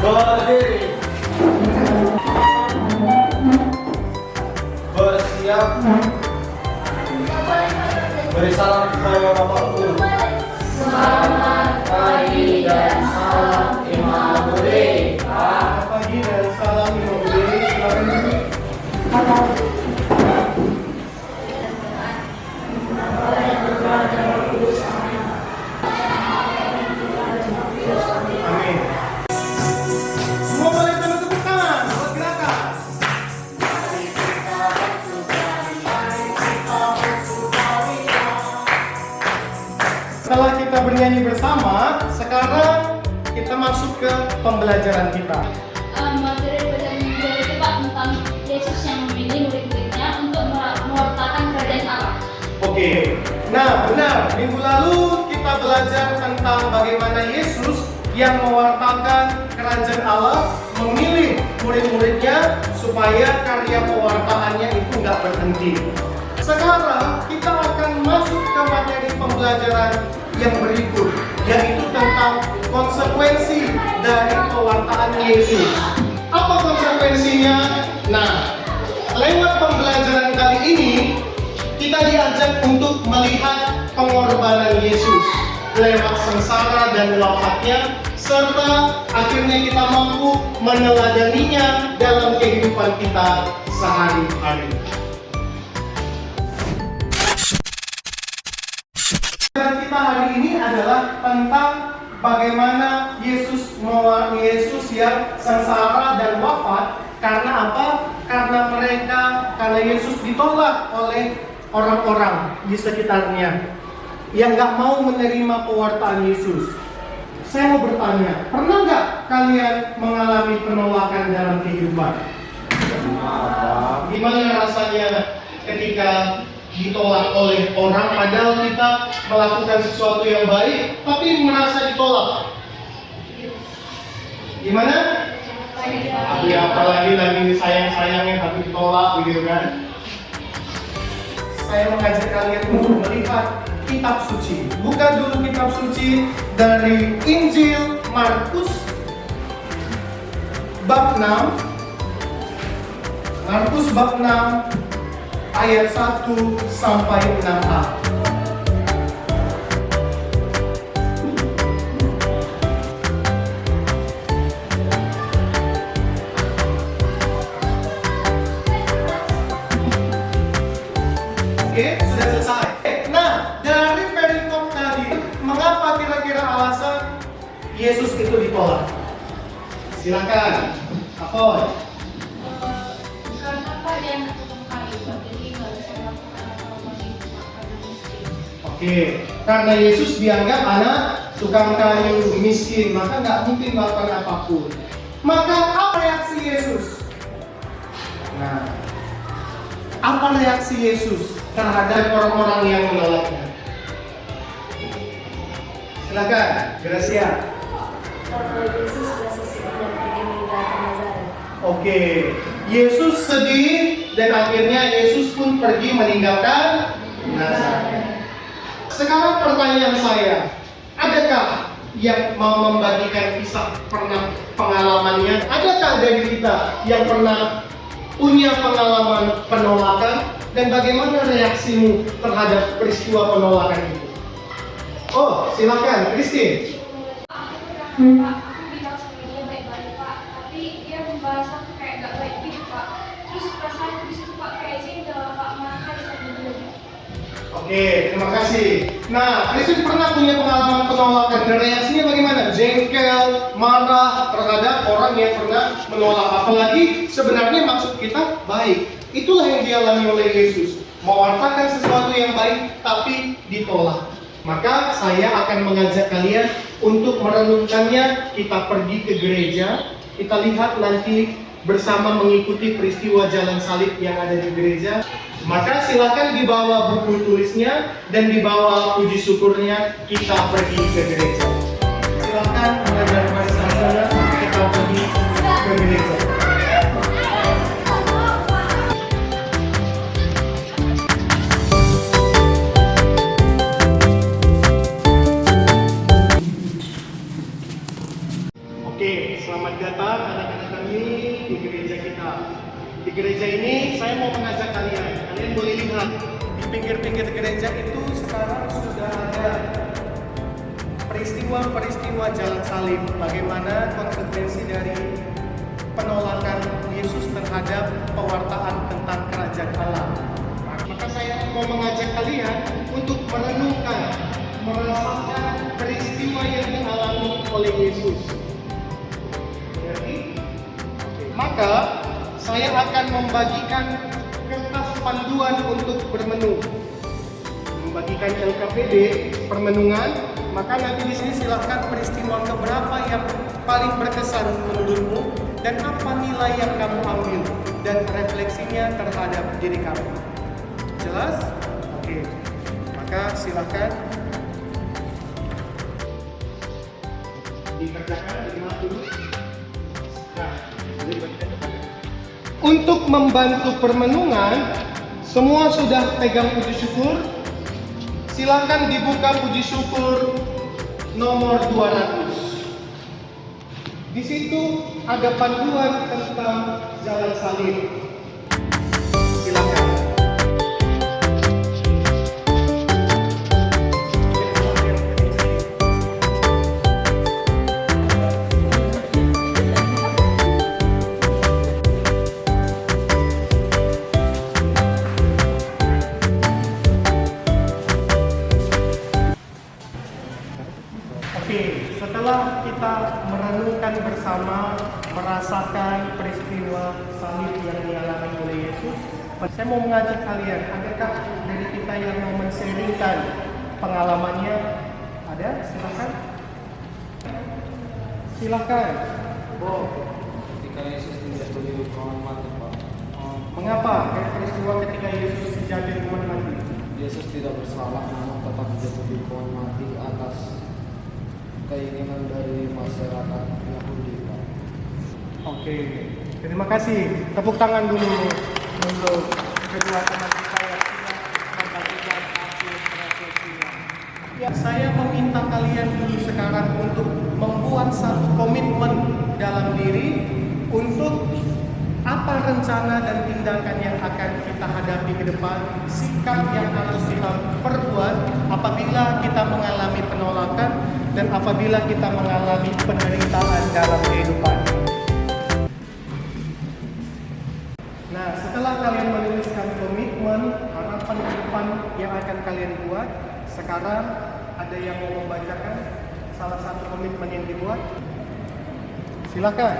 Berdiri. Bersiap. Beri salam kepada Bapak Guru. Selamat pagi dan salam Imam Budi. Selamat pagi dan salam Imam Budi. Silakan duduk. Amin. Semua boleh tepuk tangan buat gerakan. Setelah kita bernyanyi bersama, sekarang kita masuk ke pembelajaran kita. Materi pada minggu itu Pak tentang Yesus yang memilih murid-muridnya untuk mewartakan kerajaan Allah. Oke, nah benar, minggu lalu kita belajar tentang bagaimana Yesus yang mewartakan kerajaan Allah memilih murid-muridnya supaya karya pewartaannya itu nggak berhenti. Sekarang kita akan masuk ke materi pembelajaran yang berikut, yaitu tentang konsekuensi dari pewartaan Yesus. Apa konsekuensinya? Nah, lewat pembelajaran kali ini kita diajak untuk melihat pengorbanan Yesus lewat sengsara dan wafatnya, serta akhirnya kita mampu meneladaninya dalam kehidupan kita sehari-hari. Pembelajaran kita hari ini adalah tentang bagaimana Yesus yang sengsara dan wafat. Karena apa? Karena Yesus ditolak oleh orang-orang di sekitarnya yang nggak mau menerima pewartaan Yesus. Saya mau bertanya, pernah nggak kalian mengalami penolakan dalam kehidupan? Gimana rasanya ketika ditolak oleh orang, padahal kita melakukan sesuatu yang baik, tapi merasa ditolak? Gimana? Ya, apalagi lagi sayang-sayangnya tapi ditolak, begitu kan? Saya mengajak kalian untuk melihat kitab suci. Buka dulu kitab suci dari Injil Markus bab 6. Markus bab 6 ayat 1 sampai 6a. Oke, sudah selesai. Nah, dari perikop tadi, mengapa kira-kira alasan Yesus itu ditolak? Silakan, Apoy. Karena Pak dia anak tukang kayu, jadi nggak bisa melakukan apa-apa di rumah karena miskin. Oke, karena Yesus dianggap anak tukang kayu miskin, maka nggak mungkin melakukan apapun. Maka apa reaksi Yesus? Nah, apa reaksi Yesus terhadap orang-orang yang menolaknya? Silakan, Gracia. Yesus merasa sedih dan pergi meninggalkan Nazaret. Oke, Yesus sedih dan akhirnya Yesus pun pergi meninggalkan Nazaret. Sekarang pertanyaan saya, adakah yang mau membagikan kisah pengalamannya? Adakah dari kita yang pernah punya pengalaman penolakan dan bagaimana reaksimu terhadap peristiwa penolakan itu? Oh, silakan, Christine. Pak, aku bilang sama dia baik-baik Pak, tapi dia membalas aku kayak gak baik gitu Pak. Terus perasaan di situ Pak kayak jengkel Pak, marah sama dia. Oke, terima kasih. Nah, Christine pernah punya pengalaman penolakan dan reaksinya bagaimana? Jengkel, marah terhadap orang yang pernah menolak. Apalagi sebenarnya maksud kita baik. Itulah yang dialami oleh Yesus. Mewartakan sesuatu yang baik tapi ditolak. Maka saya akan mengajak kalian untuk merenungkannya. Kita pergi ke gereja, kita lihat nanti bersama mengikuti peristiwa jalan salib yang ada di gereja. Maka silakan dibawa buku tulisnya dan dibawa puji syukurnya, kita pergi ke gereja. Silakan mengajar bersama kita pergi ke gereja. Oke, selamat datang gereja ini saya mau mengajak kalian. Kalian boleh lihat di pinggir-pinggir gereja itu sekarang sudah ada peristiwa-peristiwa jalan salib. Bagaimana konsekuensi dari penolakan Yesus terhadap pewartaan tentang kerajaan Allah. Maka saya mau mengajak kalian untuk merenungkan, merasakan peristiwa yang dialami oleh Yesus. Jadi, maka saya akan membagikan kertas panduan untuk bermenung, membagikan LKPD permenungan. Maka nanti di sini silahkan peristiwa keberapa yang paling berkesan menurutmu dan apa nilai yang kamu ambil dan refleksinya terhadap diri kamu. Jelas? Oke. Maka silahkan dikerjakan dulu. Nah, untuk membantu permenungan, semua sudah pegang puji syukur. Silakan dibuka puji syukur nomor 200. Di situ ada panduan tentang jalan salib. Silakan. Setelah kita merenungkan bersama, merasakan peristiwa salib yang dialami oleh Yesus, saya mau mengajak kalian, adakah dari kita yang mau men-sharingkan pengalamannya? Ada? Silakan. Silakan. Ketika Yesus dijatuh di hukuman mati, Pak. Mengapa peristiwa ketika Yesus dijatuh di hukuman mati? Yesus tidak bersalah, namun tetap dijatuh di hukuman mati atas keinginan dari masyarakat Yahudi, Pak. Oke, terima kasih. Tepuk tangan dulu untuk kedua teman kita yang sudah membagikan hasil refleksinya. Ya, saya meminta kalian dulu sekarang untuk membuat satu komitmen dalam diri untuk apa rencana dan tindakan yang akan kita hadapi ke depan, sikap yang harus kita perbuat apabila kita mengalami penolakan dan apabila kita mengalami penderitaan dalam kehidupan. Nah, setelah kalian menuliskan komitmen, harapan ke depan yang akan kalian buat, sekarang ada yang mau membacakan salah satu komitmen yang dibuat? Silakan.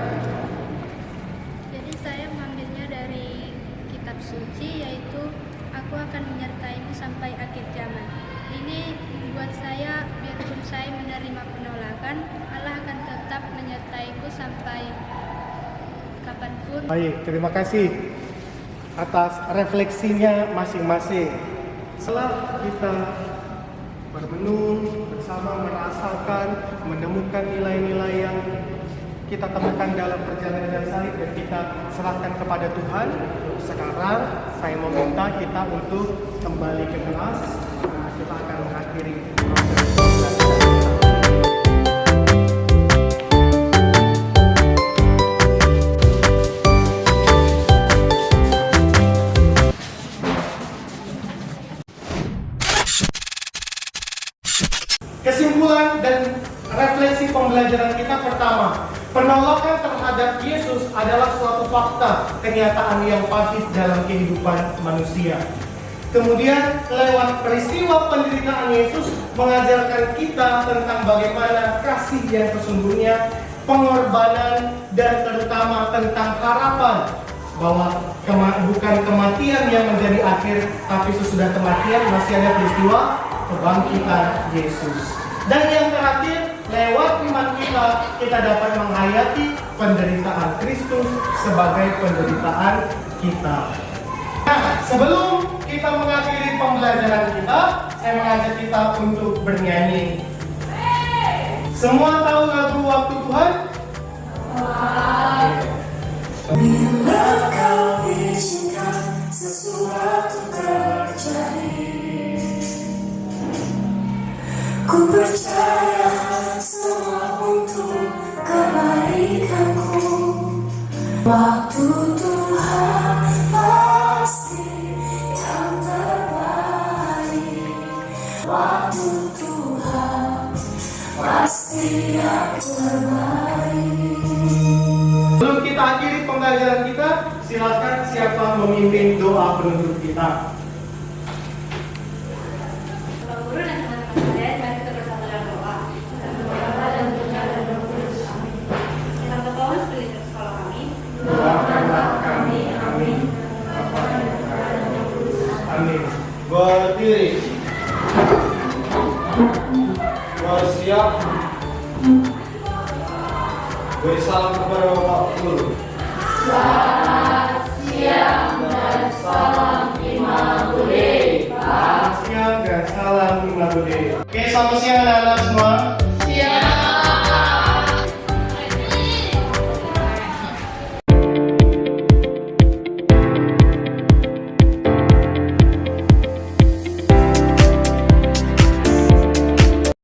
Jadi saya mengambilnya dari kitab suci, yaitu aku akan menyertaimu sampai akhir zaman. Ini membuat saya, biarpun saya menerima penolakan, Allah akan tetap menyertaiku sampai kapanpun. Baik, terima kasih atas refleksinya masing-masing. Setelah kita bermenung bersama, merasakan, menemukan nilai-nilai yang kita temukan dalam perjalanan salib dan kita serahkan kepada Tuhan. Sekarang saya meminta kita untuk kembali ke kelas. Kita akan mengakhiri proses pembelajaran. Kesimpulan dan refleksi pembelajaran kita pertama, penolakan terhadap Yesus adalah suatu fakta, kenyataan yang pahit dalam kehidupan manusia. Kemudian lewat peristiwa penderitaan Yesus mengajarkan kita tentang bagaimana kasih yang sesungguhnya, pengorbanan, dan terutama tentang harapan bahwa bukan kematian yang menjadi akhir, tapi sesudah kematian masih ada peristiwa kebangkitan Yesus. Dan yang terakhir, lewat iman kita dapat menghayati penderitaan Kristus sebagai penderitaan kita. Nah, sebelum kita mengakhiri pembelajaran kita, saya mengajak kita untuk bernyanyi. Semua tahu lagu Waktu Tuhan? Bila kau izinkan sesuatu terjadi, ku percaya semua untuk kebaikanku. Waktu Tuhan terbaik. Sebelum kita akhiri pembelajaran kita, silakan siapa memimpin doa penutup kita. Bapak Guru dan teman-teman sekalian, mari kita bersama dalam doa. Dalam Bapa dan Putra dan Roh Kudus. Amin. Kita berdoa sebagai sekolah kami. Doakanlah kami, amin. Amin. Berdiri. Bersiap. Beri salam kepada Bapak Guru. Selamat siang dan salam Imam Budi. Selamat siang dan salam Imam Budi. Oke, selamat siang anak-anak semua. Siang.